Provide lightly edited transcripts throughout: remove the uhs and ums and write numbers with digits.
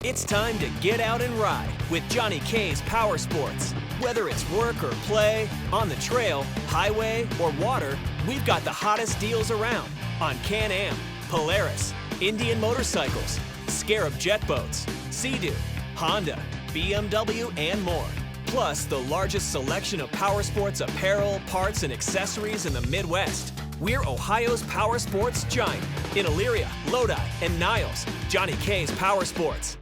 It's time to get out and ride with Johnny K's Power Sports. Whether it's work or play, on the trail, highway, or water, we've got the hottest deals around on Can-Am, Polaris, Indian motorcycles, Scarab jet boats, Sea-Doo, Honda, BMW, and more. Plus, the largest selection of power sports apparel, parts, and accessories in the Midwest. We're Ohio's power sports giant in Elyria, Lodi, and Niles. Johnny K's Power Sports.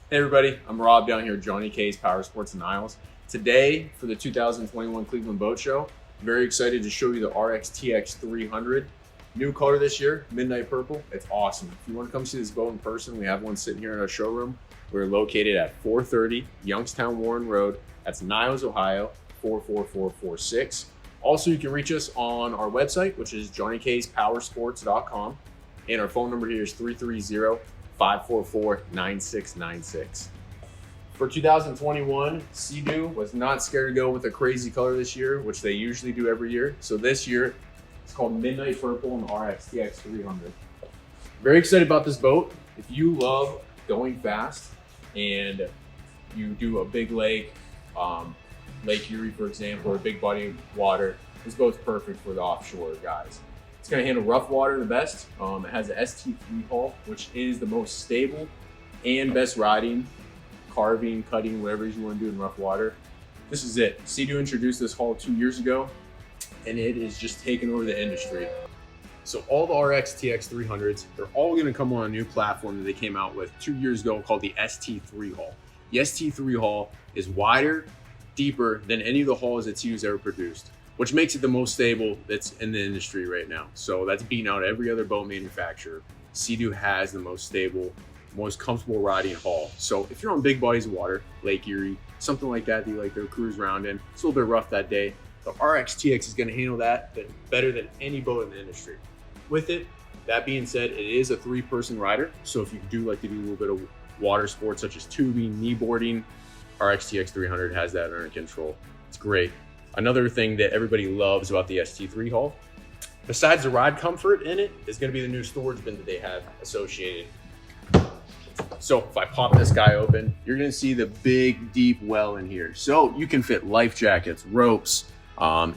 Hey everybody, I'm Rob down here at Johnny K's Power Sports in Niles. Today, for the 2021 Cleveland Boat Show, I'm very excited to show you the RXTX 300. New color this year, midnight purple. It's awesome. If you want to come see this boat in person, we have one sitting here in our showroom. We're located at 430 Youngstown Warren Road. That's Niles, Ohio, 44446. Also, you can reach us on our website, which is johnnykspowersports.com. And our phone number here is 330-544-9696. For 2021, Sea-Doo was not scared to go with a crazy color this year, which they usually do every year. So this year, it's called Midnight Purple and RXTX 300. Very excited about this boat. If you love going fast and you do a big lake, Lake Erie, for example, or a big body of water, this boat's perfect for the offshore guys. It's going to handle rough water the best. It has a ST3 hull, which is the most stable and best riding, carving, cutting, whatever you want to do in rough water. This is it. Sea-Doo introduced this hull 2 years ago, and it is just taking over the industry. So all the RXTX 300s, they're all going to come on a new platform that they came out with 2 years ago called the ST3 hull. The ST3 hull is wider, deeper than any of the hulls that Sea-Doo's ever produced, which makes it the most stable that's in the industry right now. So that's beating out every other boat manufacturer. Sea-Doo has the most stable, most comfortable riding hull. So if you're on big bodies of water, Lake Erie, something like that you like to cruise around in, it's a little bit rough that day, the RXTX is going to handle that better than any boat in the industry. With it, that being said, it is a 3-person rider. So if you do like to do a little bit of water sports such as tubing, knee boarding, RXTX 300 has that under control. It's great. Another thing that everybody loves about the ST3 hull, besides the ride comfort in it, is going to be the new storage bin that they have associated. So if I pop this guy open, you're going to see the big, deep well in here. So you can fit life jackets, ropes.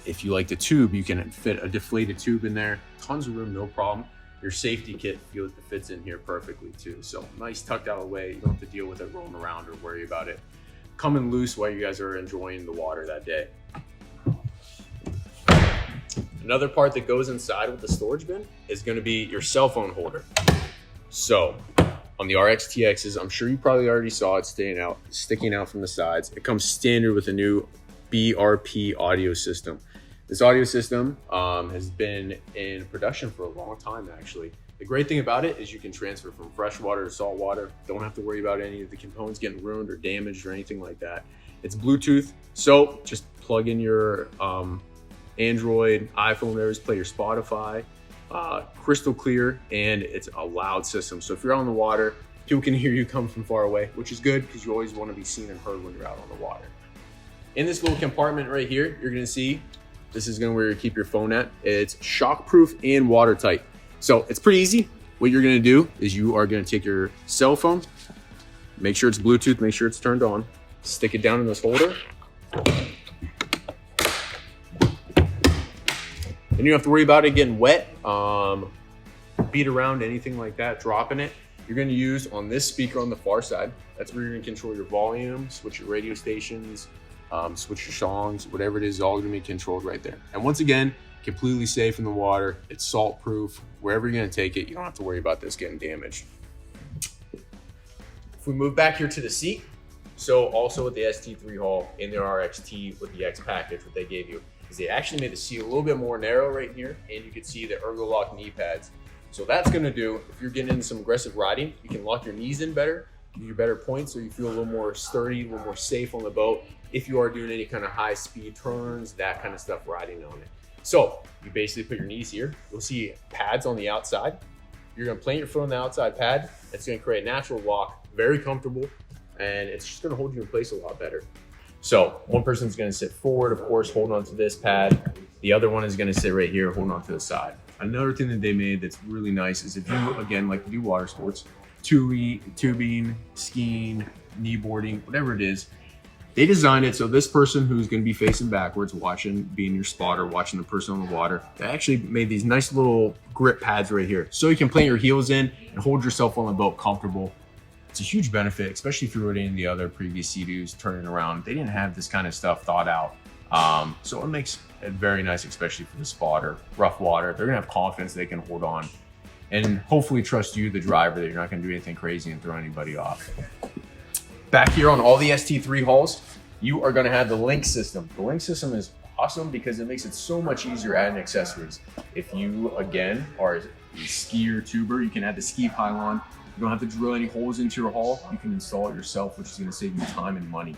If you like to tube, you can fit a deflated tube in there. Tons of room, no problem. Your safety kit fits in here perfectly too. So nice tucked out away. You don't have to deal with it rolling around or worry about it coming loose while you guys are enjoying the water that day. Another part that goes inside with the storage bin is going to be your cell phone holder. So on the RXTXs, I'm sure you probably already saw it sticking out from the sides. It comes standard with a new BRP audio system. This audio system has been in production for a long time, actually. The great thing about it is you can transfer from freshwater to saltwater. Don't have to worry about any of the components getting ruined or damaged or anything like that. It's Bluetooth, so just plug in your Android, iPhone, whatever, play your Spotify, crystal clear, and it's a loud system. So if you're out on the water, people can hear you come from far away, which is good because you always want to be seen and heard when you're out on the water. In this little compartment right here, you're going to see this is going to where you keep your phone at. It's shockproof and watertight. So it's pretty easy. What you're going to do is you are going to take your cell phone, make sure it's Bluetooth, make sure it's turned on, stick it down in this holder. And you don't have to worry about it getting wet, beat around, anything like that, dropping it. You're going to use on this speaker on the far side. That's where you're going to control your volume, switch your radio stations, switch your songs, whatever it is, all going to be controlled right there. And once again, completely safe in the water. It's salt proof. Wherever you're going to take it, you don't have to worry about this getting damaged. If we move back here to the seat, so also with the ST3 hull in their RXT with the X package, what they gave you is they actually made the seat a little bit more narrow right here, and you can see the Ergolock knee pads. So that's going to do, if you're getting into some aggressive riding, you can lock your knees in better, give you better points, so you feel a little more sturdy, a little more safe on the boat. If you are doing any kind of high speed turns, that kind of stuff riding on it. So you basically put your knees here. You'll see pads on the outside. You're going to plant your foot on the outside pad. It's going to create a natural lock, very comfortable, and it's just going to hold you in place a lot better. So one person's going to sit forward, of course, holding onto this pad. The other one is going to sit right here, holding onto the side. Another thing that they made that's really nice is if you, again, like to do water sports, tubing, skiing, kneeboarding, whatever it is. They designed it so this person who's going to be facing backwards, being your spotter, watching the person on the water, they actually made these nice little grip pads right here. So you can plant your heels in and hold yourself on the boat comfortable. It's a huge benefit, especially if you rode any of the other previous Sea-Doos turning around. They didn't have this kind of stuff thought out. So it makes it very nice, especially for the spotter, rough water. They're gonna have confidence they can hold on and hopefully trust you, the driver, that you're not gonna do anything crazy and throw anybody off. Back here on all the ST3 hulls, you are gonna have the LinQ system. The LinQ system is awesome because it makes it so much easier adding accessories. If you, again, are a skier tuber, you can add the ski pylon. You don't have to drill any holes into your hull. You can install it yourself, which is gonna save you time and money.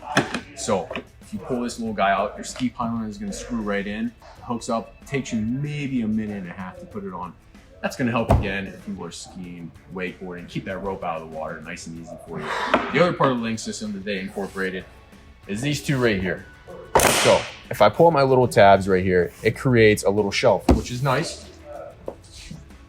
So if you pull this little guy out, your ski pylon is gonna screw right in, hooks up, takes you maybe a minute and a half to put it on. That's gonna help again if you are skiing, wakeboarding, keep that rope out of the water nice and easy for you. The other part of the LinQ system that they incorporated is these two right here. So if I pull my little tabs right here, it creates a little shelf, which is nice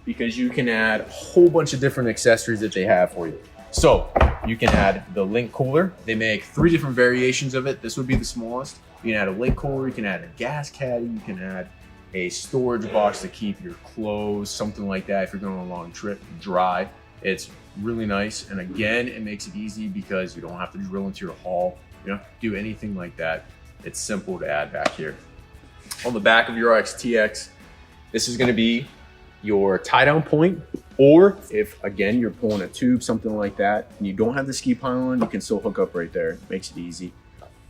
because you can add a whole bunch of different accessories that they have for you. So you can add the LinQ cooler. They make 3 different variations of it. This would be the smallest. You can add a LinQ cooler, you can add a gas caddy, you can add a storage box to keep your clothes, something like that if you're going on a long trip, dry. It's really nice. And again, it makes it easy because you don't have to drill into your hull. You don't have to do anything like that. It's simple to add back here. On the back of your RXTX, this is gonna be your tie down point, or if again, you're pulling a tube, something like that, and you don't have the ski pylon, you can still hook up right there. Makes it easy.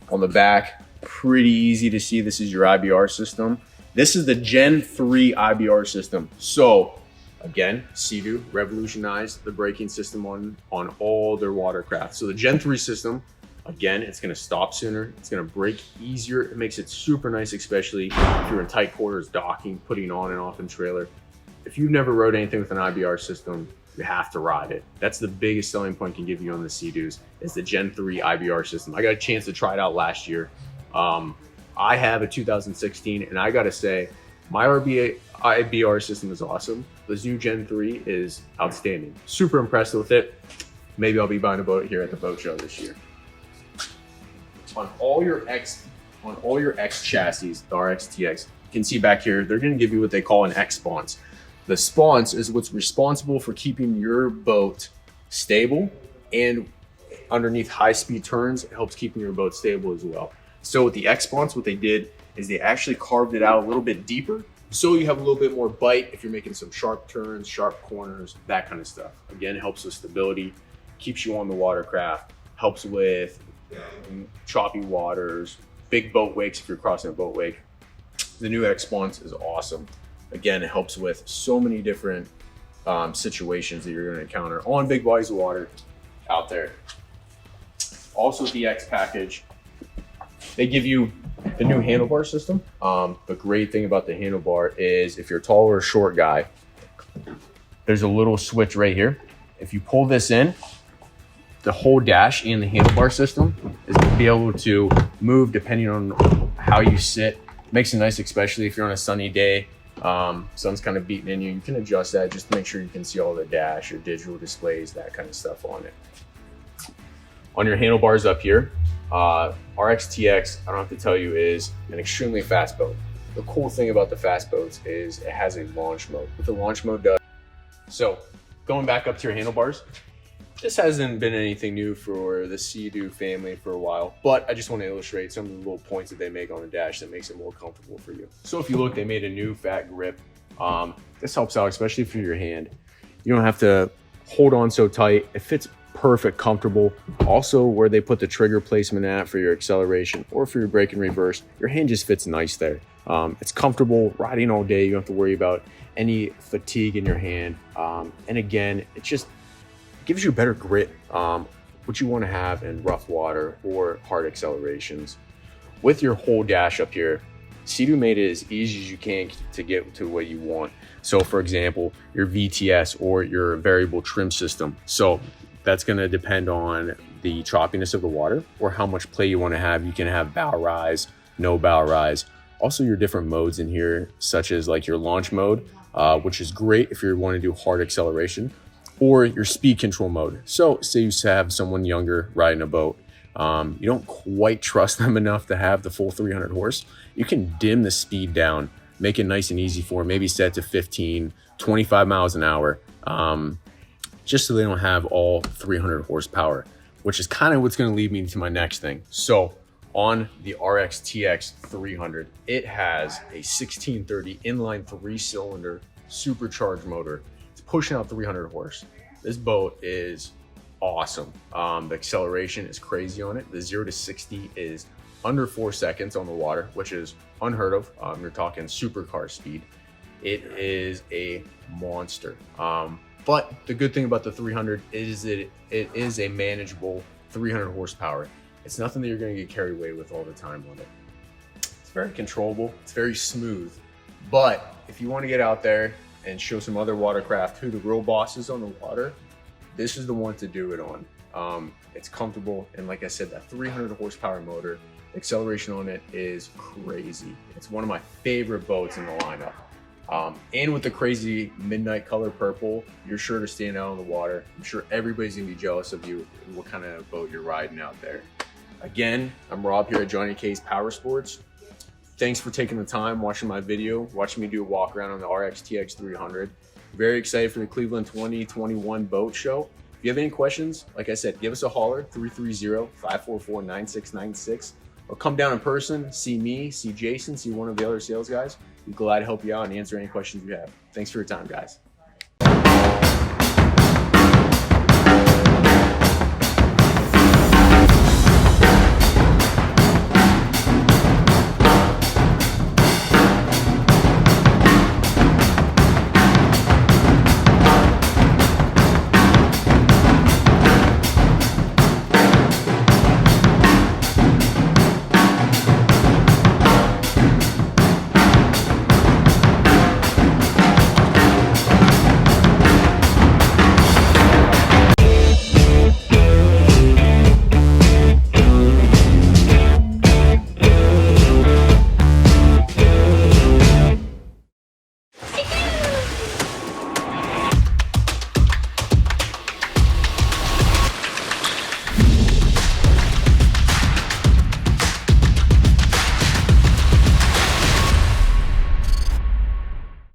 On the back, pretty easy to see, this is your IBR system. This is the Gen 3 IBR system. So again, Sea-Doo revolutionized the braking system on all their watercraft. So the Gen 3 system, again, it's gonna stop sooner, it's gonna brake easier. It makes it super nice, especially if you're in tight quarters, docking, putting on and off in trailer. If you've never rode anything with an IBR system, you have to ride it. That's the biggest selling point can give you on the Sea-Doos, is the Gen 3 IBR system. I got a chance to try it out last year. I have a 2016, and I gotta say, my IBR system is awesome. This new Gen 3 is outstanding. Super impressed with it. Maybe I'll be buying a boat here at the boat show this year. On all your X chassis, the RXTX, you can see back here, they're gonna give you what they call an X sponse. The sponse is what's responsible for keeping your boat stable, and underneath high speed turns, it helps keeping your boat stable as well. So with the X sponse, what they did is they actually carved it out a little bit deeper, so you have a little bit more bite if you're making some sharp turns, sharp corners, that kind of stuff. Again, it helps with stability, keeps you on the watercraft, helps with choppy waters, big boat wakes if you're crossing a boat wake. The new X sponse is awesome. Again, it helps with so many different situations that you're going to encounter on big bodies of water out there. Also, the X package, they give you the new handlebar system. The great thing about the handlebar is if you're a tall or short guy, there's a little switch right here. If you pull this in, the whole dash and the handlebar system is going to be able to move depending on how you sit. Makes it nice, especially if you're on a sunny day. Sun's kind of beating in you. You can adjust that just to make sure you can see all the dash, your digital displays, that kind of stuff on it. On your handlebars up here, RXTX, I don't have to tell you, is an extremely fast boat. The cool thing about the fast boats is it has a launch mode. What the launch mode does. So going back up to your handlebars, this hasn't been anything new for the Sea-Doo family for a while, but I just want to illustrate some of the little points that they make on the dash that makes it more comfortable for you. So if you look, they made a new fat grip. This helps out, especially for your hand. You don't have to hold on so tight. It fits perfect, comfortable. Also, where they put the trigger placement at for your acceleration or for your brake and reverse, your hand just fits nice there. It's comfortable riding all day. You don't have to worry about any fatigue in your hand. And again, it just gives you better grit, what you want to have in rough water or hard accelerations. With your whole dash up here, Sea-Doo made it as easy as you can to get to what you want. So for example, your VTS or your variable trim system. So that's going to depend on the choppiness of the water or how much play you want to have. You can have bow rise, no bow rise. Also your different modes in here, such as like your launch mode, which is great if you want to do hard acceleration. or your speed control mode. So say you have someone younger riding a boat, you don't quite trust them enough to have the full 300 horse. You can dim the speed down, make it nice and easy for them, maybe set to 15, 25 miles an hour, just so they don't have all 300 horsepower, which is kind of what's going to lead me to my next thing. So on the RXTX 300, it has a 1630 inline 3-cylinder supercharged motor. It's pushing out 300 horse. This boat is awesome. The acceleration is crazy on it. The 0 to 60 is under 4 seconds on the water, which is unheard of. You're talking supercar speed. It is a monster. But the good thing about the 300 is that it is a manageable 300 horsepower. It's nothing that you're going to get carried away with all the time on it. It's very controllable. It's very smooth. But if you want to get out there and show some other watercraft who the real boss is on the water, this is the one to do it on. It's comfortable. And like I said, that 300 horsepower motor, acceleration on it is crazy. It's one of my favorite boats in the lineup. And with the crazy midnight color purple, you're sure to stand out on the water. I'm sure everybody's gonna be jealous of you, what kind of boat you're riding out there. Again, I'm Rob here at Johnny K's Power Sports. Thanks for taking the time watching my video, watching me do a walk around on the RXTX 300. Very excited for the Cleveland 2021 boat show. If you have any questions, like I said, give us a holler, 330-544-9696. Or come down in person, see me, see Jason, see one of the other sales guys. Be glad to help you out and answer any questions you have. Thanks for your time, guys.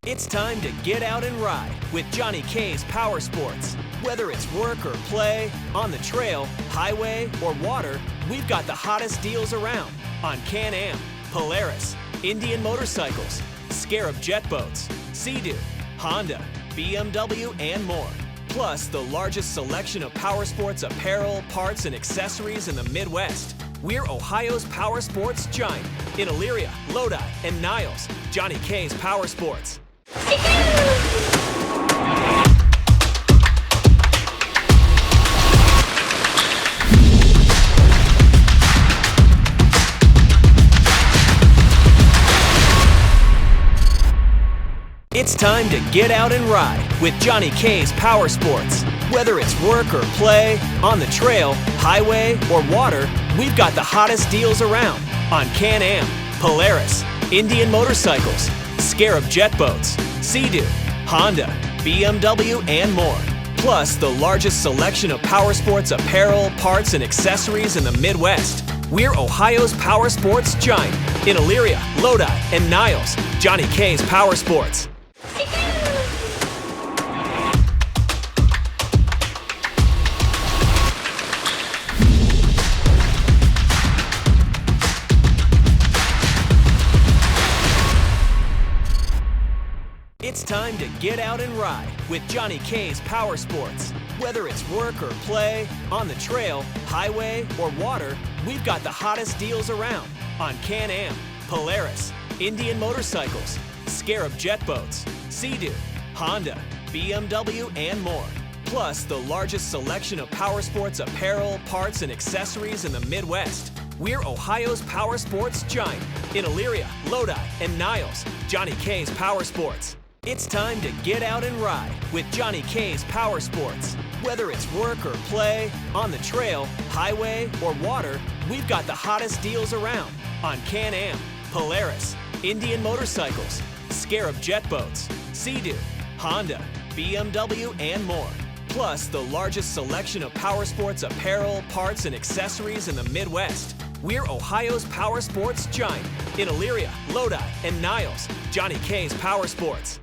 It's time to get out and ride with Johnny K's Power Sports. Whether it's work or play, on the trail, highway, or water, we've got the hottest deals around on Can-Am, Polaris, Indian Motorcycles, Scarab Jet Boats, Sea-Doo, Honda, BMW, and more. Plus, the largest selection of power sports apparel, parts, and accessories in the Midwest. We're Ohio's power sports giant in Elyria, Lodi, and Niles. Johnny K's Power Sports. It's time to get out and ride with Johnny K's Power Sports. Whether it's work or play, on the trail, highway, or water, we've got the hottest deals around on Can-Am, Polaris, Indian Motorcycles, Scarab Jet Boats, Sea-Doo, Honda, BMW, and more. Plus, the largest selection of power sports apparel, parts, and accessories in the Midwest. We're Ohio's power sports giant in Elyria, Lodi, and Niles. Johnny K's Power Sports. It's time to get out and ride with Johnny K's Power Sports. Whether it's work or play, on the trail, highway, or water, we've got the hottest deals around on Can-Am, Polaris, Indian Motorcycles, Scarab Jet Boats, Sea-Doo, Honda, BMW, and more. Plus, the largest selection of power sports apparel, parts, and accessories in the Midwest. We're Ohio's power sports giant in Elyria, Lodi, and Niles. Johnny K's Power Sports. It's time to get out and ride with Johnny K's Power Sports. Whether it's work or play, on the trail, highway, or water, we've got the hottest deals around on Can-Am, Polaris, Indian Motorcycles, Scarab Jet Boats, Sea-Doo, Honda, BMW, and more. plus the largest selection of power sports apparel, parts, and accessories in the Midwest. We're Ohio's power sports giant. In Elyria, Lodi, and Niles, Johnny K's Power Sports.